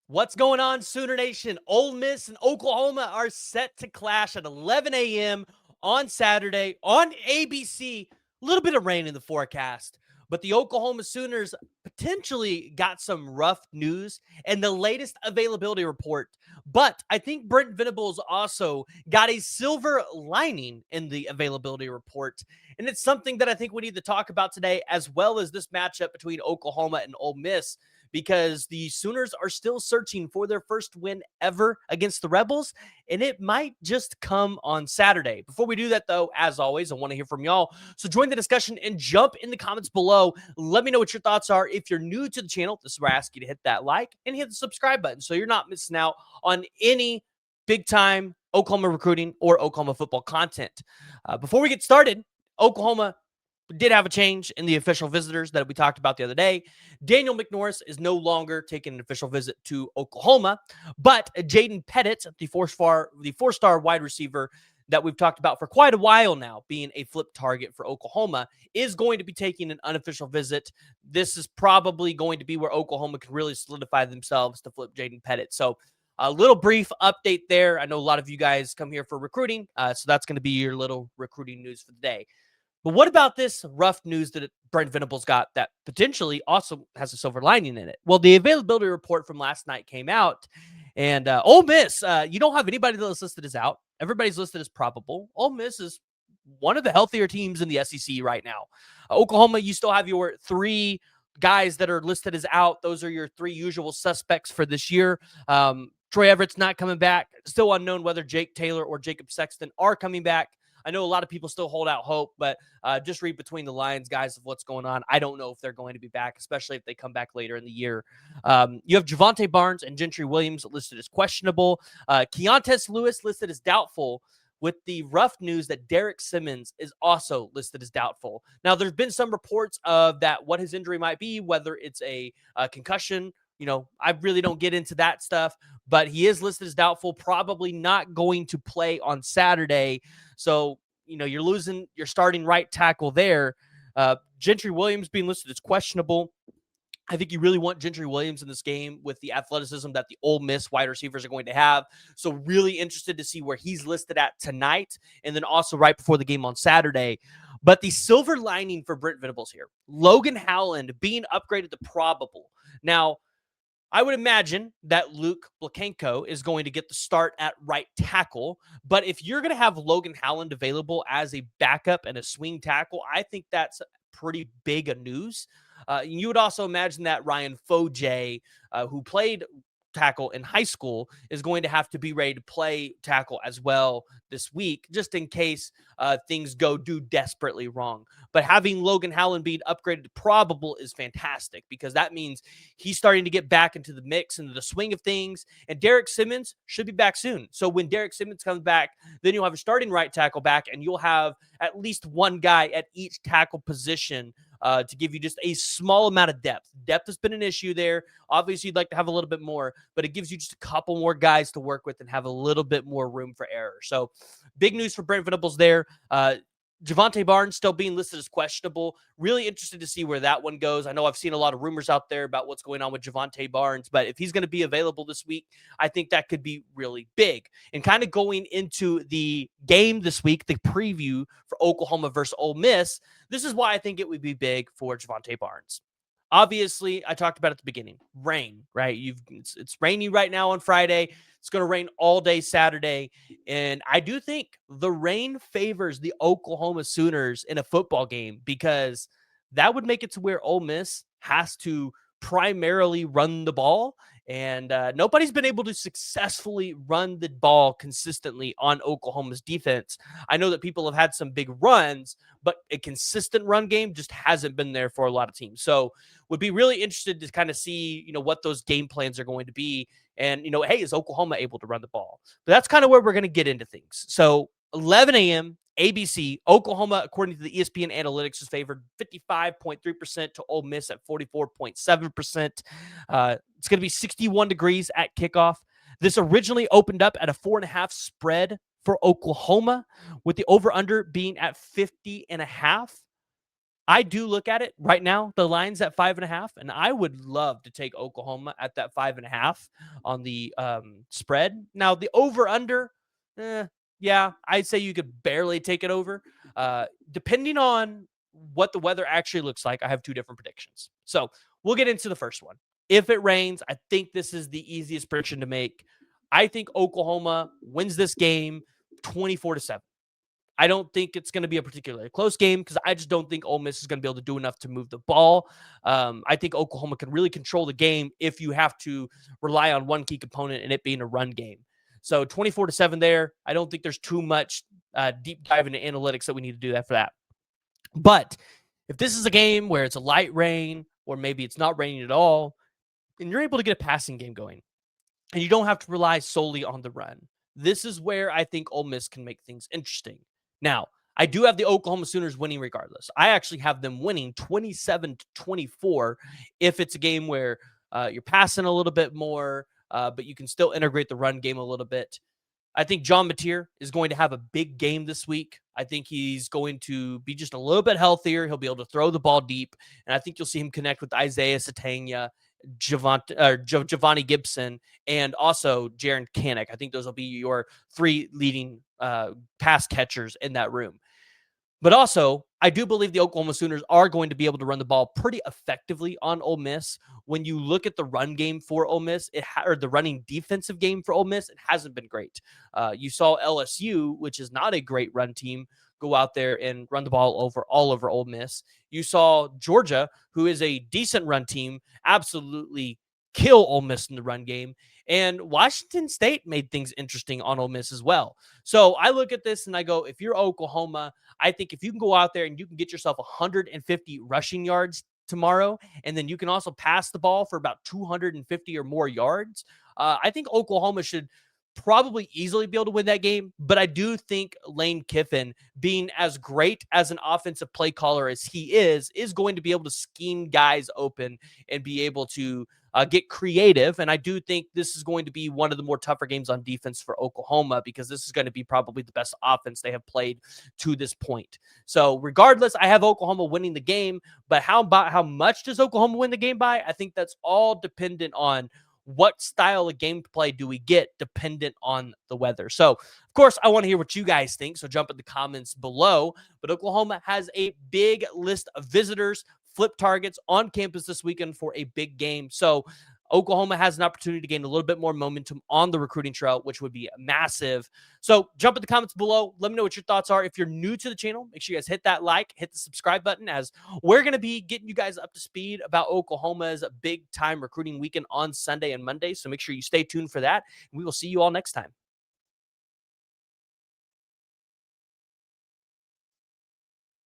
What's going on, Sooner Nation? Ole Miss and Oklahoma are set to clash at 11 a.m. on Saturday on ABC. A little bit of rain in the forecast, but the Oklahoma Sooners potentially got some rough news and the latest availability report. But I think Brent Venables also got a silver lining in the availability report. And it's something that I think we need to talk about today, as well as this matchup between Oklahoma and Ole Miss, because the Sooners are still searching for their first win ever against the Rebels, and it might just come on Saturday. Before we do that, though, as always, I want to hear from y'all. So join the discussion and jump in the comments below. Let me know what your thoughts are. If you're new to the channel, this is where I ask you to hit that like and hit the subscribe button so you're not missing out on any big-time Oklahoma recruiting or Oklahoma football content. Before we get started, Oklahoma did have a change in the official visitors that we talked about the other day. Daniel McNorris is no longer taking an official visit to Oklahoma, but Jaden Pettit, the four-star wide receiver that we've talked about for quite a while now, being a flip target for Oklahoma, is going to be taking an unofficial visit. This is probably going to be where Oklahoma can really solidify themselves to flip Jaden Pettit. So a little brief update there. I know a lot of you guys come here for recruiting, so that's going to be your little recruiting news for the day. But what about this rough news that Brent Venables got that potentially also has a silver lining in it? Well, the availability report from last night came out, and Ole Miss, you don't have anybody that's listed as out. Everybody's listed as probable. Ole Miss is one of the healthier teams in the SEC right now. Oklahoma, you still have your three guys that are listed as out. Those are your three usual suspects for this year. Troy Everett's not coming back. Still unknown whether Jake Taylor or Jacob Sexton are coming back. I know a lot of people still hold out hope, but just read between the lines, guys, of what's going on. I don't know if they're going to be back, especially if they come back later in the year. You have Javonte Barnes and Gentry Williams listed as questionable. Keontae Lewis listed as doubtful, with the rough news that Derek Simmons is also listed as doubtful. Now, there's been some reports of that what his injury might be, whether it's a concussion. I really don't get into that stuff, but he is listed as doubtful, probably not going to play on Saturday. So, you're losing your starting right tackle there. Gentry Williams being listed as questionable. I think you really want Gentry Williams in this game with the athleticism that the Ole Miss wide receivers are going to have. So really interested to see where he's listed at tonight, and then also right before the game on Saturday. But the silver lining for Brent Venables here, Logan Howland being upgraded to probable. Now, I would imagine that Luke Blakenko is going to get the start at right tackle. But if you're going to have Logan Howland available as a backup and a swing tackle, I think that's pretty big a news. You would also imagine that Ryan Foje, who played tackle in high school, is going to have to be ready to play tackle as well this week, just in case things do desperately wrong. But having Logan Howland being upgraded to probable is fantastic, because that means he's starting to get back into the mix, into the swing of things. And Derek Simmons should be back soon. So when Derek Simmons comes back, then you'll have a starting right tackle back, and you'll have at least one guy at each tackle position to give you just a small amount of depth. Depth has been an issue there. Obviously, you'd like to have a little bit more, but it gives you just a couple more guys to work with and have a little bit more room for error. So big news for Brent Venables there. Javonte Barnes still being listed as questionable. Really interested to see where that one goes. I know I've seen a lot of rumors out there about what's going on with Javonte Barnes, but if he's going to be available this week, I think that could be really big. And kind of going into the game this week, the preview for Oklahoma versus Ole Miss, this is why I think it would be big for Javonte Barnes. Obviously, I talked about at the beginning, rain, right? It's rainy right now on Friday. It's going to rain all day Saturday. And I do think the rain favors the Oklahoma Sooners in a football game, because that would make it to where Ole Miss has to primarily run the ball. And nobody's been able to successfully run the ball consistently on Oklahoma's defense. I know that people have had some big runs, but a consistent run game just hasn't been there for a lot of teams. So would be really interested to kind of see, what those game plans are going to be. And, hey, is Oklahoma able to run the ball? But that's kind of where we're going to get into things. So 11 a.m. ABC, Oklahoma, according to the ESPN analytics, is favored 55.3% to Ole Miss at 44.7%. It's going to be 61 degrees at kickoff. This originally opened up at a 4.5 spread for Oklahoma, with the over-under being at 50.5. I do look at it right now. The line's at 5.5, and I would love to take Oklahoma at that 5.5 on the spread. Now the over under, yeah, I'd say you could barely take it over. Depending on what the weather actually looks like, I have two different predictions. So we'll get into the first one. If it rains, I think this is the easiest prediction to make. I think Oklahoma wins this game 24-7. I don't think it's going to be a particularly close game because I just don't think Ole Miss is going to be able to do enough to move the ball. I think Oklahoma can really control the game if you have to rely on one key component and it being a run game. So 24-7 there. I don't think there's too much deep dive into analytics that we need to do that for that. But if this is a game where it's a light rain or maybe it's not raining at all, and you're able to get a passing game going, and you don't have to rely solely on the run. This is where I think Ole Miss can make things interesting. Now, I do have the Oklahoma Sooners winning regardless. I actually have them winning 27-24 if it's a game where you're passing a little bit more, but you can still integrate the run game a little bit. I think John Mateer is going to have a big game this week. I think he's going to be just a little bit healthier. He'll be able to throw the ball deep, and I think you'll see him connect with Isaiah Satania, Giovanni Gibson, and also Jaron Kanek. I think those will be your three leading pass catchers in that room. But also, I do believe the Oklahoma Sooners are going to be able to run the ball pretty effectively on Ole Miss. When you look at the run game for Ole Miss, or the running defensive game for Ole Miss, it hasn't been great. You saw LSU, which is not a great run team, go out there and run the ball all over Ole Miss. You saw Georgia, who is a decent run team, absolutely kill Ole Miss in the run game. And Washington State made things interesting on Ole Miss as well. So I look at this and I go, if you're Oklahoma, I think if you can go out there and you can get yourself 150 rushing yards tomorrow, and then you can also pass the ball for about 250 or more yards, I think Oklahoma should probably easily be able to win that game. But I do think Lane Kiffin, being as great as an offensive play caller as he is going to be able to scheme guys open and be able to get creative. And I do think this is going to be one of the more tougher games on defense for Oklahoma because this is going to be probably the best offense they have played to this point. So regardless, I have Oklahoma winning the game, but how much does Oklahoma win the game by? I think that's all dependent on what style of gameplay do we get dependent on the weather. So, of course, I want to hear what you guys think. So jump in the comments below. But Oklahoma has a big list of visitors, flip targets on campus this weekend for a big game. So Oklahoma has an opportunity to gain a little bit more momentum on the recruiting trail, which would be massive. So jump in the comments below. Let me know what your thoughts are. If you're new to the channel, make sure you guys hit that like, hit the subscribe button, as we're going to be getting you guys up to speed about Oklahoma's big time recruiting weekend on Sunday and Monday. So make sure you stay tuned for that. We will see you all next time.